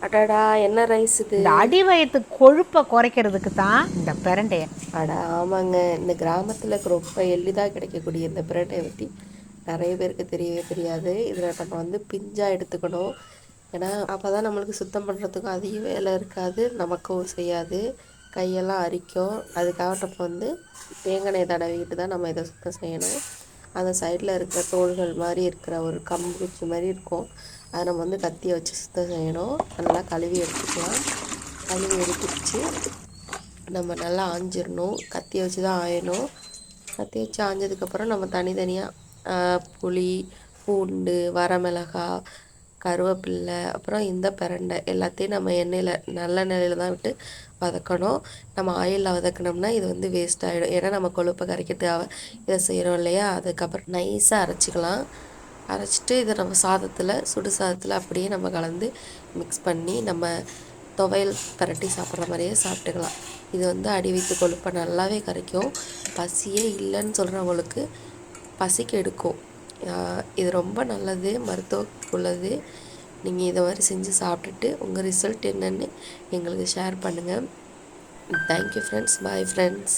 அடடா என்ன ரைஸ் இது? இந்த அடி வயிற்று கொழுப்பை குறைக்கிறதுக்கு தான் இந்த பிரண்டைய. அட ஆமாங்க, இந்த கிராமத்தில் ரொம்ப எளிதாக கிடைக்கக்கூடிய இந்த பிரண்டையை பற்றி நிறைய பேருக்கு தெரியவே தெரியாது. இதில் நம்ம வந்து பிஞ்சாக எடுத்துக்கணும். ஏன்னா அப்போ தான் நம்மளுக்கு சுத்தம் பண்ணுறதுக்கும் அதிக வேலை இருக்காது, நமக்கும் செய்யாது, கையெல்லாம் அரிக்கும். அதுக்காக நம்ம வந்து தேங்காய் தடவிக்கிட்டு தான் நம்ம இதை சுத்தம் செய்யணும். அந்த சைடில் இருக்கிற தோள்கள் மாதிரி இருக்கிற ஒரு கம்பு குச்சி மாதிரி இருக்கும், அதை நம்ம வந்து கத்தியை வச்சு சுத்தம் செய்யணும். நல்லா கழுவி எடுத்துக்கலாம். கழுவி எடுத்துச்சு நம்ம நல்லா ஆஞ்சிடணும். கத்தியை வச்சு தான் ஆயணும். கத்தி வச்சு ஆஞ்சதுக்கப்புறம் நம்ம தனித்தனியாக புளி, பூண்டு, வரமிளகாய், கருவேப்பில்லை, அப்புறம் இந்த பிரண்டை எல்லாத்தையும் நம்ம எண்ணெயில் நல்லெண்ணெயில் தான் விட்டு வதக்கணும். நம்ம ஆயிலில் வதக்கினோம்னா இது வந்து வேஸ்ட் ஆகிடும். ஏன்னா நம்ம கொழுப்பை கரைக்கிறதுக்காக இதை செய்கிறோம் இல்லையா. அதுக்கப்புறம் நைஸாக அரைச்சிக்கலாம். அரைச்சிட்டு இதை நம்ம சுடு சாதத்தில் அப்படியே நம்ம கலந்து மிக்ஸ் பண்ணி நம்ம துவையல் பரட்டி சாப்பிட்ற மாதிரியே சாப்பிட்டுக்கலாம். இது வந்து அடி வயிற்று கொழுப்பை நல்லாவே கரைக்கும். பசியே இல்லைன்னு சொல்கிறவங்களுக்கு பசிக்கு எடுக்கும். இது ரொம்ப நல்லது, மருத்துவ உள்ளது. நீங்கள் இதை மாதிரி செஞ்சு சாப்பிட்டுட்டு உங்கள் ரிசல்ட் என்னென்னு எங்களுக்கு ஷேர் பண்ணுங்கள். Thank you friends. Bye friends.